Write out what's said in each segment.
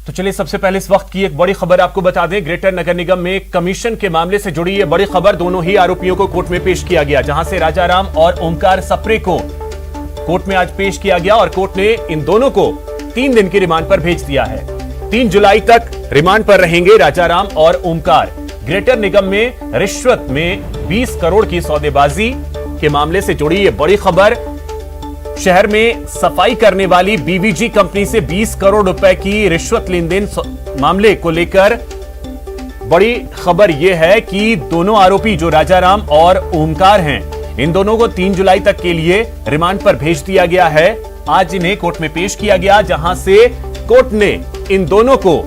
तो चलिए सबसे पहले इस वक्त की एक बड़ी खबर आपको बता दें। ग्रेटर नगर निगम में कमीशन के मामले से जुड़ी ये बड़ी खबर। दोनों ही आरोपियों को कोर्ट में पेश किया गया, जहां से राजाराम और ओमकार सप्रे को कोर्ट में आज पेश किया गया और कोर्ट ने इन दोनों को 3 दिन की रिमांड पर भेज दिया है। 3 जुलाई तक रिमांड पर रहेंगे राजाराम और ओमकार। ग्रेटर निगम में रिश्वत में 20 करोड़ की सौदेबाजी के मामले से जुड़ी ये बड़ी खबर। शहर में सफाई करने वाली बीवीजी कंपनी से 20 करोड़ रुपए की रिश्वत लेन देन मामले को लेकर बड़ी खबर यह है कि दोनों आरोपी जो राजाराम और ओमकार हैं, इन दोनों को 3 जुलाई तक के लिए रिमांड पर भेज दिया गया है। आज इन्हें कोर्ट में पेश किया गया, जहां से कोर्ट ने इन दोनों को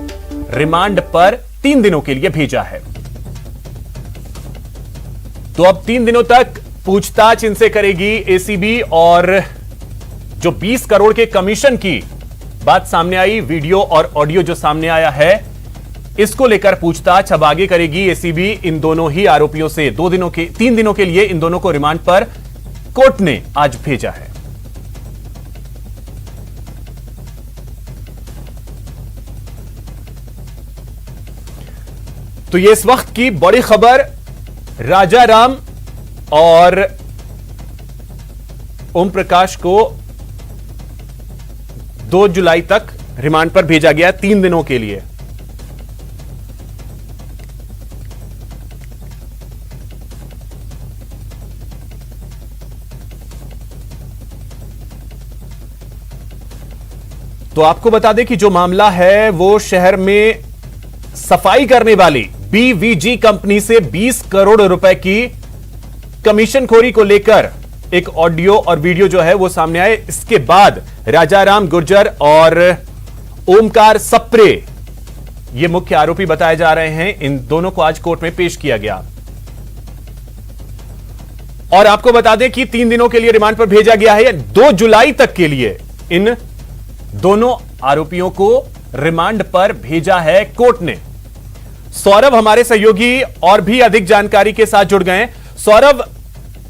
रिमांड पर 3 दिनों के लिए भेजा है। तो अब 3 दिनों तक पूछताछ इनसे करेगी एसीबी और जो 20 करोड़ के कमीशन की बात सामने आई, वीडियो और ऑडियो जो सामने आया है, इसको लेकर पूछताछ अब आगे करेगी एसीबी इन दोनों ही आरोपियों से। 3 दिनों के लिए इन दोनों को रिमांड पर कोर्ट ने आज भेजा है। तो ये इस वक्त की बड़ी खबर। राजाराम और ओम प्रकाश को 2 जुलाई तक रिमांड पर भेजा गया 3 दिनों के लिए। तो आपको बता दें कि जो मामला है वो शहर में सफाई करने वाली बीवीजी कंपनी से 20 करोड़ रुपए की कमीशनखोरी को लेकर एक ऑडियो और वीडियो जो है वो सामने आए। इसके बाद राजाराम गुर्जर और ओमकार सप्रे ये मुख्य आरोपी बताए जा रहे हैं। इन दोनों को आज कोर्ट में पेश किया गया और आपको बता दें कि 3 दिनों के लिए रिमांड पर भेजा गया है। 2 जुलाई तक के लिए इन दोनों आरोपियों को रिमांड पर भेजा है कोर्ट ने। सौरभ हमारे सहयोगी और भी अधिक जानकारी के साथ जुड़ गए। सौरभ,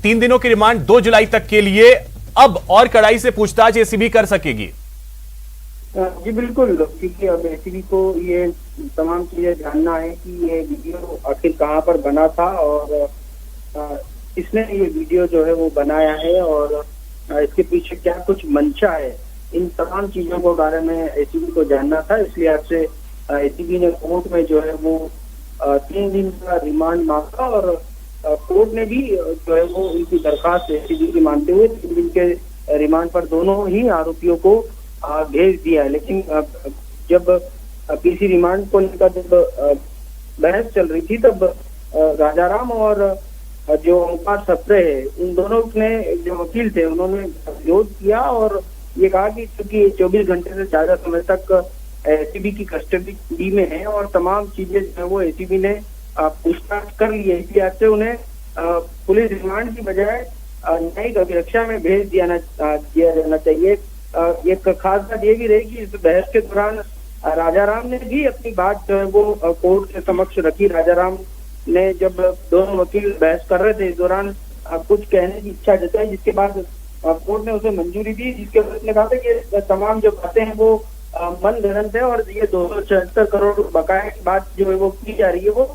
3 दिनों की रिमांड 2 जुलाई तक के लिए, अब और कड़ाई से पूछताछ एसीबी कर सकेगी। जी बिल्कुल, क्योंकि अब एसीबी को ये तमाम चीजें जानना है कि ये वीडियो आखिर कहां पर बना था और किसने ये वीडियो जो है वो बनाया है और इसके पीछे क्या कुछ मंशा है। इन तमाम चीजों के बारे में एसीबी को जानना था, इसलिए आज से एसीबी ने कोर्ट में जो है वो 3 दिन का रिमांड मांगा और कोर्ट ने भी जो है वो उनकी दरखास्त एसीबी की मानते हुए 3 दिन के रिमांड पर दोनों ही आरोपियों को भेज दिया है। लेकिन जब पीसी रिमांड को लेकर जब बहस चल रही थी, तब राजाराम और जो ओमकार सप्रे है, इन दोनों ने जो वकील थे उन्होंने विरोध किया और ये कहा कि चूंकि 24 घंटे से ज्यादा समय तक एसीबी की कस्टडी में है और तमाम चीजें जो है वो एसीबी ने पूछताछ कर ली है, इसलिए आज से उन्हें पुलिस रिमांड की बजाय न्यायिक अभिरक्षा में भेज दिया जाना चाहिए। एक खास बात ये भी रही कि इस बहस के दौरान राजाराम ने भी अपनी बात जो है वो कोर्ट के समक्ष रखी। राजाराम ने जब दोनों वकील बहस कर रहे थे, इस दौरान कुछ कहने की इच्छा जताई, जिसके बाद कोर्ट ने उसे मंजूरी दी, जिसके बाद ने कहा था कि तमाम जो बातें हैं वो मन गढ़ंत है और ये 276 करोड़ बकाया की बात जो है वो की जा रही है वो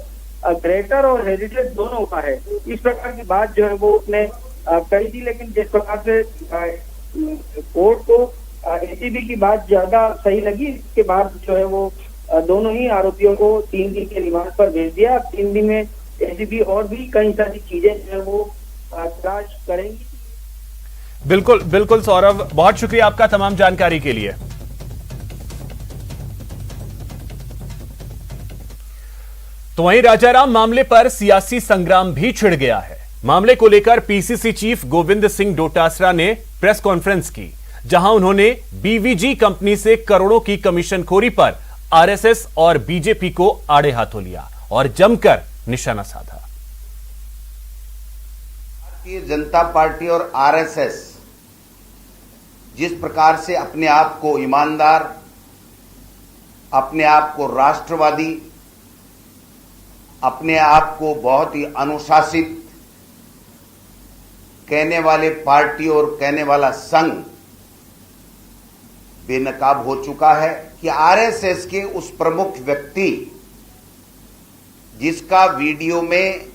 ग्रेटर और हेरिटेज दोनों का है। इस प्रकार की बात जो है वो उसने कही थी, लेकिन जिस प्रकार से कोर्ट को एसीबी की बात ज्यादा सही लगी, इसके बाद जो है वो दोनों ही आरोपियों को 3 दिन के रिमांड पर भेज दिया। 3 दिन में एसीबी और भी कई सारी चीजें जो है वो तलाश करेंगी। बिल्कुल बिल्कुल सौरभ, बहुत शुक्रिया आपका तमाम जानकारी के लिए। तो वहीं राजाराम मामले पर सियासी संग्राम भी छिड़ गया है। मामले को लेकर पीसीसी चीफ गोविंद सिंह डोटासरा ने प्रेस कॉन्फ्रेंस की, जहां उन्होंने बीवीजी कंपनी से करोड़ों की कमीशनखोरी पर आरएसएस और बीजेपी को आड़े हाथों लिया और जमकर निशाना साधा। भारतीय जनता पार्टी और आरएसएस जिस प्रकार से अपने आप को ईमानदार, अपने आप को राष्ट्रवादी, अपने आप को बहुत ही अनुशासित कहने वाले पार्टी और कहने वाला संघ बेनकाब हो चुका है, कि आरएसएस के उस प्रमुख व्यक्ति जिसका वीडियो में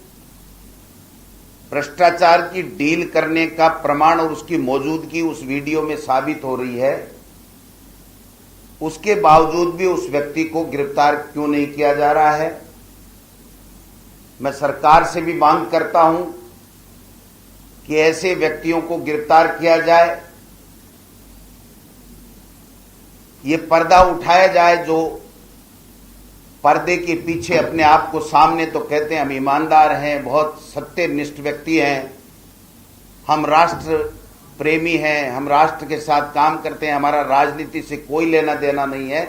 भ्रष्टाचार की डील करने का प्रमाण और उसकी मौजूदगी उस वीडियो में साबित हो रही है, उसके बावजूद भी उस व्यक्ति को गिरफ्तार क्यों नहीं किया जा रहा है। मैं सरकार से भी मांग करता हूं कि ऐसे व्यक्तियों को गिरफ्तार किया जाए, ये पर्दा उठाया जाए जो पर्दे के पीछे अपने आप को सामने तो कहते हैं हम ईमानदार हैं, बहुत सत्यनिष्ठ व्यक्ति हैं, हम राष्ट्र प्रेमी हैं, हम राष्ट्र के साथ काम करते हैं, हमारा राजनीति से कोई लेना देना नहीं है,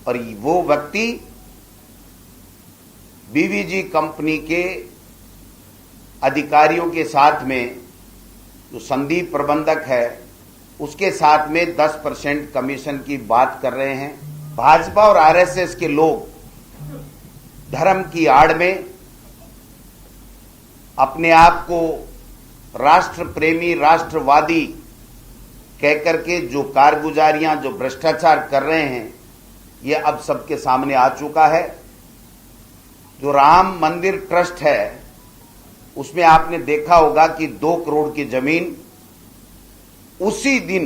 और वो व्यक्ति बीवीजी कंपनी के अधिकारियों के साथ में जो संदीप प्रबंधक है उसके साथ में 10% कमीशन की बात कर रहे हैं। भाजपा और आरएसएस के लोग धर्म की आड़ में अपने आप को राष्ट्र प्रेमी, राष्ट्रवादी कहकर के जो कारगुजारियां, जो भ्रष्टाचार कर रहे हैं, ये अब सबके सामने आ चुका है। जो राम मंदिर ट्रस्ट है उसमें आपने देखा होगा कि 2 करोड़ की जमीन उसी दिन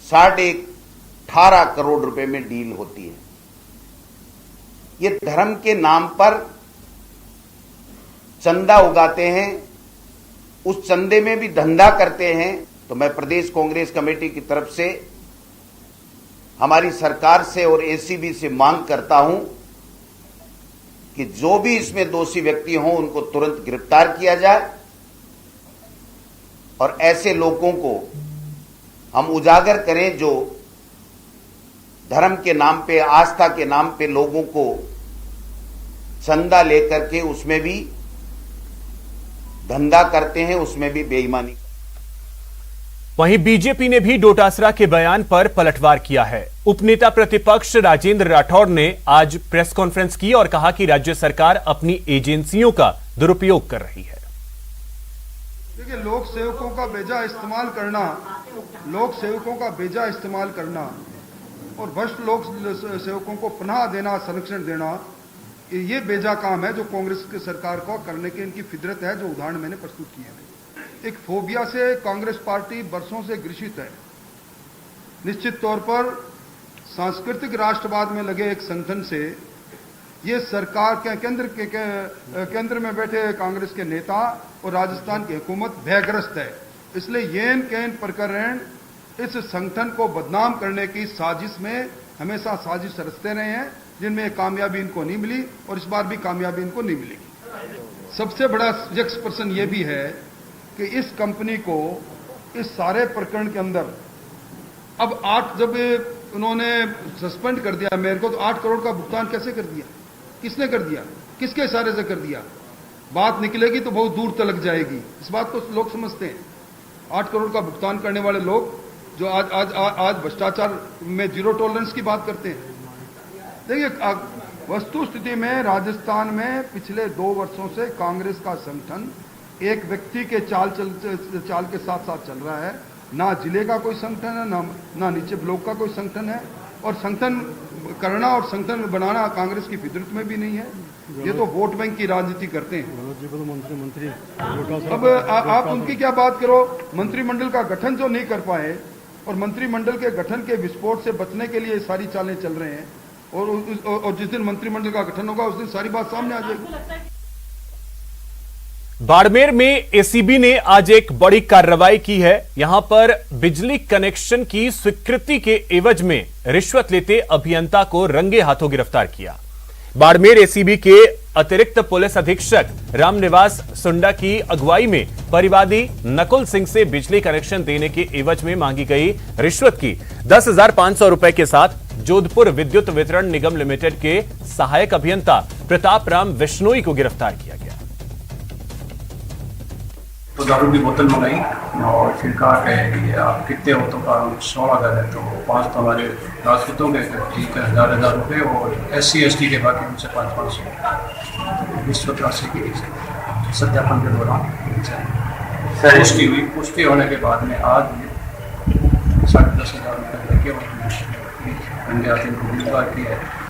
18.5 करोड़ रुपए में डील होती है। ये धर्म के नाम पर चंदा उगाते हैं, उस चंदे में भी धंधा करते हैं। तो मैं प्रदेश कांग्रेस कमेटी की तरफ से हमारी सरकार से और एसीबी से मांग करता हूं कि जो भी इसमें दोषी व्यक्ति हों उनको तुरंत गिरफ्तार किया जाए और ऐसे लोगों को हम उजागर करें जो धर्म के नाम पे, आस्था के नाम पे लोगों को चंदा लेकर के उसमें भी धंधा करते हैं, उसमें भी बेईमानी। वहीं बीजेपी ने भी डोटासरा के बयान पर पलटवार किया है। उपनेता प्रतिपक्ष राजेंद्र राठौड़ ने आज प्रेस कॉन्फ्रेंस की और कहा कि राज्य सरकार अपनी एजेंसियों का दुरुपयोग कर रही है। देखिए, लोक सेवकों का बेजा इस्तेमाल करना और भ्रष्ट लोक सेवकों को पनाह देना, संरक्षण देना, ये बेजा काम है जो कांग्रेस की सरकार को करने की इनकी फितरत है, जो उदाहरण मैंने प्रस्तुत किए हैं। एक फोबिया से कांग्रेस पार्टी बरसों से ग्रसित है। निश्चित तौर पर सांस्कृतिक राष्ट्रवाद में लगे एक संगठन से ये सरकार के केंद्र में बैठे कांग्रेस के नेता और राजस्थान की हुकूमत भयग्रस्त है। इसलिए येन केन प्रकरण इस संगठन को बदनाम करने की साजिश में हमेशा साजिश रचते रहे हैं, जिनमें कामयाबी इनको नहीं मिली और इस बार भी कामयाबी इनको नहीं मिलेगी। सबसे बड़ा यक्ष प्रश्न ये भी है कि इस कंपनी को इस सारे प्रकरण के अंदर अब 8 जब उन्होंने सस्पेंड कर दिया मेयर को, तो 8 करोड़ का भुगतान कैसे कर दिया, किसने कर दिया, किसके इशारे से कर दिया? बात निकलेगी तो बहुत दूर तक जाएगी, इस बात को लोग समझते हैं। 8 करोड़ का भुगतान करने वाले लोग जो आज भ्रष्टाचार में जीरो टॉलरेंस की बात करते हैं। देखिए, वस्तु स्थिति में राजस्थान में पिछले 2 वर्षों से कांग्रेस का संगठन एक व्यक्ति के चाल के साथ साथ चल रहा है। ना जिले का कोई संगठन है, ना नीचे ब्लॉक का कोई संगठन है, और संगठन करना और संगठन बनाना कांग्रेस की फितरत में भी नहीं है। ये तो वोट बैंक की राजनीति करते हैं। अब आप उनकी क्या बात करो, मंत्रिमंडल का गठन जो नहीं कर पाए और मंत्रिमंडल के गठन के विस्फोट से बचने के लिए सारी चालें चल रहे हैं, और जिस दिन मंत्रिमंडल का गठन होगा उस दिन सारी बात सामने आ जाएगी। बाड़मेर में एसीबी ने आज एक बड़ी कार्रवाई की है। यहां पर बिजली कनेक्शन की स्वीकृति के एवज में रिश्वत लेते अभियंता को रंगे हाथों गिरफ्तार किया। बाड़मेर एसीबी के अतिरिक्त पुलिस अधीक्षक रामनिवास सुंडा की अगुवाई में परिवादी नकुल सिंह से बिजली कनेक्शन देने के एवज में मांगी गई रिश्वत की 10,500 रुपए के साथ जोधपुर विद्युत वितरण निगम लिमिटेड के सहायक अभियंता प्रताप राम विश्नोई को गिरफ्तार किया गया। तो दारू की बोतल मंगाई और फिर कहा कि आप कितने हो, तो 16,000 है, तो 5 तो हमारे राजपूतों के, ठीक है, 1,000 रुपये, और SC ST के बाकी उनसे 500 रिश्वत राशि की सत्यापन के दौरान पुष्टि हुई। पुष्टि होने के बाद में आज 10,500 रुपये लेके रंगे हाथ इनको गिरफ्तार किया है।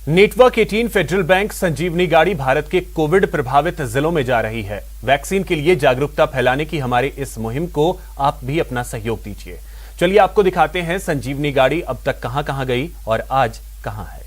नेटवर्क 18 फेडरल बैंक संजीवनी गाड़ी भारत के कोविड प्रभावित जिलों में जा रही है। वैक्सीन के लिए जागरूकता फैलाने की हमारी इस मुहिम को आप भी अपना सहयोग दीजिए। चलिए आपको दिखाते हैं संजीवनी गाड़ी अब तक कहां कहां गई और आज कहां है।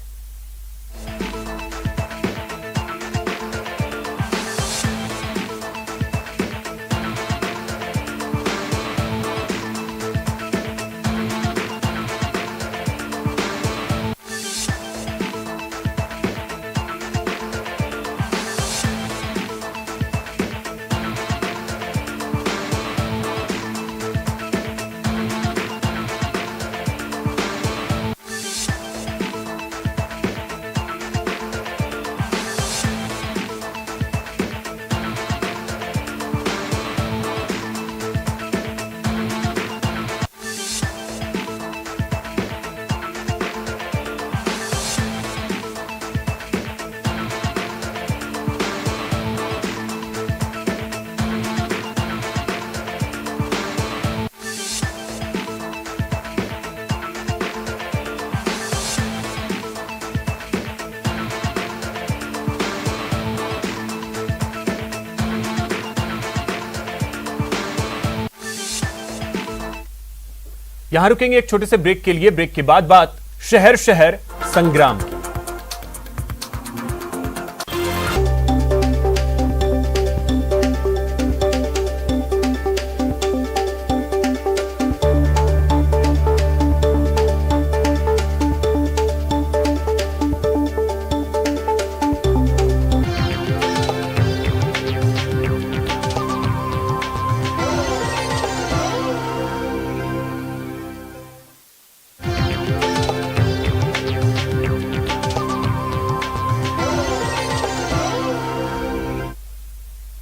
यहां रुकेंगे एक छोटे से ब्रेक के लिए। ब्रेक के बाद बात शहर शहर संग्राम की।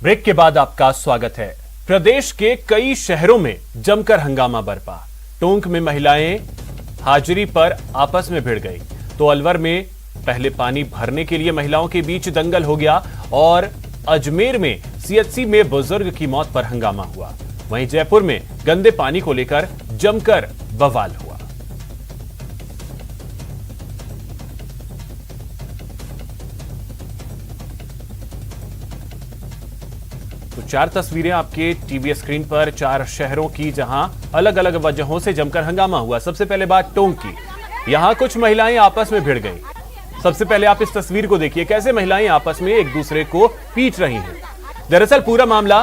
ब्रेक के बाद आपका स्वागत है। प्रदेश के कई शहरों में जमकर हंगामा बरपा। टोंक में महिलाएं हाजिरी पर आपस में भिड़ गई तो अलवर में पहले पानी भरने के लिए महिलाओं के बीच दंगल हो गया और अजमेर में सीएचसी में बुजुर्ग की मौत पर हंगामा हुआ। वहीं जयपुर में गंदे पानी को लेकर जमकर बवाल हुआ। तो 4 तस्वीरें आपके टीवी स्क्रीन पर 4 शहरों की जहां अलग अलग वजहों से जमकर हंगामा हुआ। सबसे पहले बात टोंक की। यहां कुछ महिलाएं आपस में भिड़ गई। सबसे पहले आप इस तस्वीर को देखिए, कैसे महिलाएं आपस में एक दूसरे को पीट रही हैं। दरअसल पूरा मामला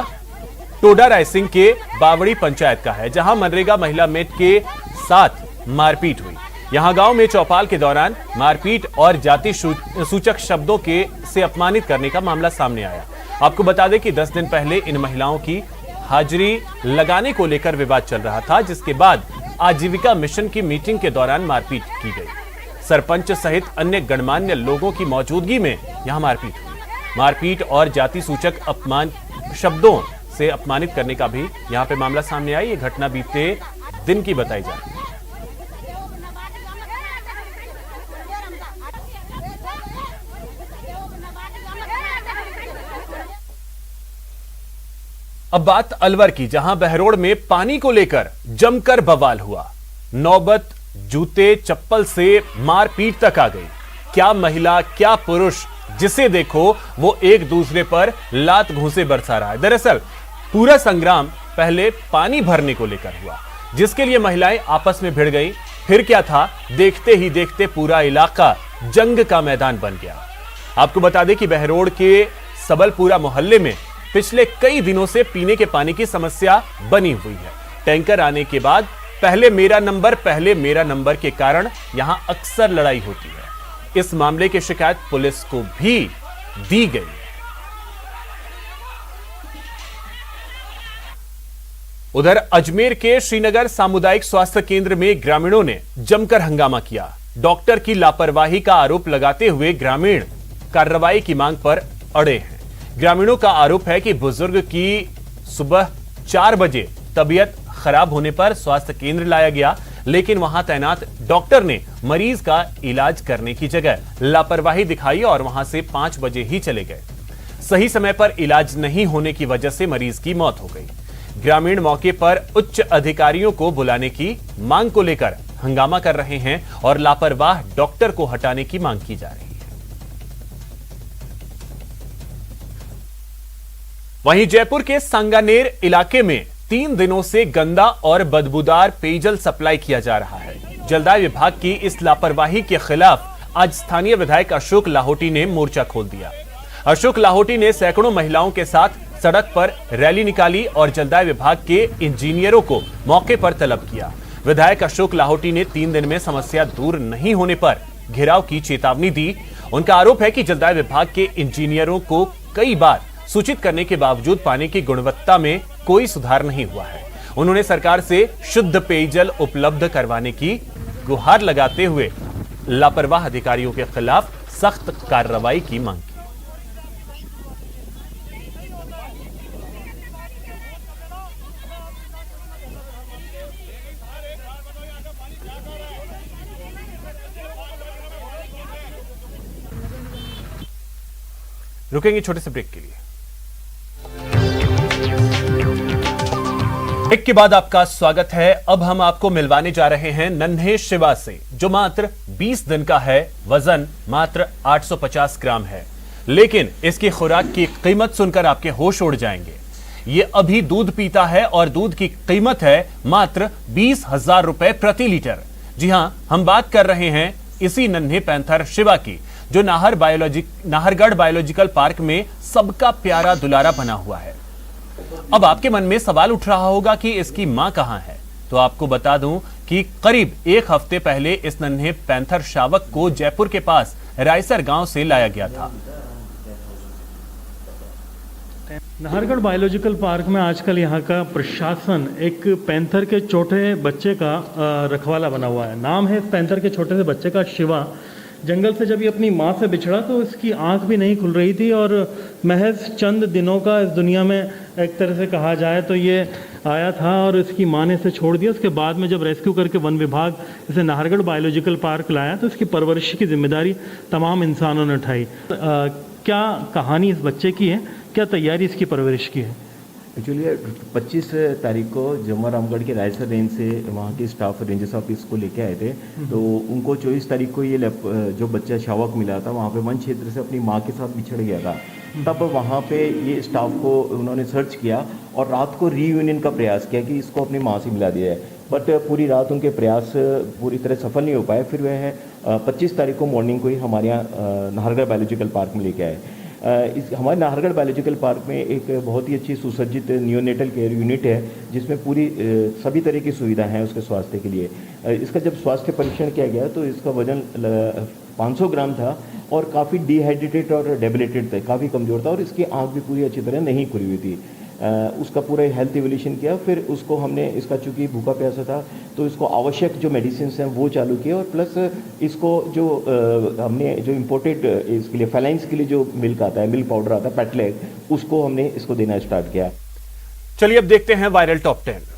टोडा रायसिंह के बावड़ी पंचायत का है, जहां मनरेगा महिला मेट के साथ मारपीट हुई। यहां गांव में चौपाल के दौरान मारपीट और जाति सूचक शब्दों के से अपमानित करने का मामला सामने आया। आपको बता दें कि 10 दिन पहले इन महिलाओं की हाजिरी लगाने को लेकर विवाद चल रहा था, जिसके बाद आजीविका मिशन की मीटिंग के दौरान मारपीट की गई। सरपंच सहित अन्य गणमान्य लोगों की मौजूदगी में यहां मारपीट हुई। मारपीट और जाति सूचक अपमान शब्दों से अपमानित करने का भी यहां पे मामला सामने आया। ये घटना बीते दिन की बताई जा रही है। अब बात अलवर की, जहां बहरोड़ में पानी को लेकर जमकर बवाल हुआ। नौबत जूते चप्पल से मारपीट तक आ गई। क्या महिला क्या पुरुष, जिसे देखो वो एक दूसरे पर लात घूंसे बरसा रहा है। दरअसल पूरा संग्राम पहले पानी भरने को लेकर हुआ, जिसके लिए महिलाएं आपस में भिड़ गई। फिर क्या था, देखते ही देखते पूरा इलाका जंग का मैदान बन गया। आपको बता दें कि बहरोड़ के सबलपुरा मोहल्ले में पिछले कई दिनों से पीने के पानी की समस्या बनी हुई है। टैंकर आने के बाद पहले मेरा नंबर के कारण यहां अक्सर लड़ाई होती है। इस मामले की शिकायत पुलिस को भी दी गई। उधर अजमेर के श्रीनगर सामुदायिक स्वास्थ्य केंद्र में ग्रामीणों ने जमकर हंगामा किया। डॉक्टर की लापरवाही का आरोप लगाते हुए ग्रामीण कार्रवाई की मांग पर अड़े हैं। ग्रामीणों का आरोप है कि बुजुर्ग की सुबह 4 बजे तबीयत खराब होने पर स्वास्थ्य केंद्र लाया गया, लेकिन वहां तैनात डॉक्टर ने मरीज का इलाज करने की जगह लापरवाही दिखाई और वहां से 5 बजे ही चले गए। सही समय पर इलाज नहीं होने की वजह से मरीज की मौत हो गई। ग्रामीण मौके पर उच्च अधिकारियों को बुलाने की मांग को लेकर हंगामा कर रहे हैं और लापरवाह डॉक्टर को हटाने की मांग की जा रही है। वहीं जयपुर के सांगानेर इलाके में 3 दिनों से गंदा और बदबूदार पेयजल सप्लाई किया जा रहा है। जलदाय विभाग की इस लापरवाही के खिलाफ आज स्थानीय विधायक अशोक लाहोटी ने मोर्चा खोल दिया। अशोक लाहोटी ने सैकड़ों महिलाओं के साथ सड़क पर रैली निकाली और जलदाय विभाग के इंजीनियरों को मौके पर तलब किया। विधायक अशोक लाहोटी ने 3 दिन में समस्या दूर नहीं होने पर घेराव की चेतावनी दी। उनका आरोप है कि जलदाय विभाग के इंजीनियरों को कई बार सूचित करने के बावजूद पानी की गुणवत्ता में कोई सुधार नहीं हुआ है। उन्होंने सरकार से शुद्ध पेयजल उपलब्ध करवाने की गुहार लगाते हुए लापरवाह अधिकारियों के खिलाफ सख्त कार्रवाई की मांग की। रुकेंगे छोटे से ब्रेक के लिए। ब्रेक के बाद आपका स्वागत है। अब हम आपको मिलवाने जा रहे हैं नन्हे शिवा से, जो मात्र 20 दिन का है, वजन मात्र 850 ग्राम है, लेकिन इसकी खुराक की कीमत सुनकर आपके होश उड़ जाएंगे। ये अभी दूध पीता है और दूध की कीमत है मात्र 20,000 रुपए प्रति लीटर। जी हां, हम बात कर रहे हैं इसी नन्हे पैंथर शिवा की, जो नाहरगढ़ बायोलॉजिकल पार्क में सबका प्यारा दुलारा बना हुआ है। अब आपके मन में सवाल उठ रहा होगा कि इसकी मां कहां है, तो आपको बता दूं कि करीब 1 हफ्ते पहले इस नन्हे पैंथर शावक को जयपुर के पास रायसर गांव से लाया गया था। नाहरगढ़ बायोलॉजिकल पार्क में आजकल यहाँ का प्रशासन एक पैंथर के छोटे बच्चे का रखवाला बना हुआ है। नाम है इस पैंथर के छोटे से बच्चे का शिवा। जंगल से जब ये अपनी माँ से बिछड़ा तो इसकी आंख भी नहीं खुल रही थी और महज चंद दिनों का इस दुनिया में एक तरह से कहा जाए तो ये आया था और इसकी माँ ने इसे छोड़ दिया। उसके बाद में जब रेस्क्यू करके वन विभाग इसे नाहरगढ़ बायोलॉजिकल पार्क लाया तो इसकी परवरिश की जिम्मेदारी तमाम इंसानों ने उठाई। क्या कहानी इस बच्चे की है, क्या तैयारी इसकी परवरिश की है? एक्चुअली 25 तारीख को जमुआ रामगढ़ के रायसर रेंज से वहाँ के स्टाफ रेंजर्स ऑफिस को लेके आए थे, तो उनको 24 तारीख को ये जो बच्चा शावक मिला था वहाँ पे वन क्षेत्र से अपनी माँ के साथ बिछड़ गया था। तब वहाँ पे ये स्टाफ को उन्होंने सर्च किया और रात को रीयूनियन का प्रयास किया कि इसको अपनी माँ से मिला दिया है, बट पूरी रात उनके प्रयास पूरी तरह सफल नहीं हो पाए। फिर वह 25 तारीख को मॉर्निंग को ही हमारे यहाँ नाहरगढ़ बायोलॉजिकल पार्क में लेके आए। हमारे नाहरगढ़ बायोलॉजिकल पार्क में एक बहुत ही अच्छी सुसज्जित नियोनेटल केयर यूनिट है, जिसमें पूरी सभी तरह की सुविधा हैं उसके स्वास्थ्य के लिए। इसका जब स्वास्थ्य परीक्षण किया गया तो इसका वजन 500 ग्राम था और काफ़ी डिहाइड्रेटेड और डेबिलेटेड था, काफ़ी कमज़ोर था और इसकी आँख भी पूरी अच्छी तरह नहीं खुली हुई थी। उसका पूरा हेल्थ इवोल्यूशन किया। फिर उसको हमने इसका चूँकि भूखा प्यासा था तो इसको आवश्यक जो मेडिसिन हैं वो चालू किए और प्लस इसको जो हमने जो इम्पोर्टेड इसके लिए फेलाइंस के लिए जो मिल्क आता है, मिल्क पाउडर आता है पेटलेग, उसको हमने इसको देना स्टार्ट किया। चलिए अब देखते हैं वायरल टॉप 10।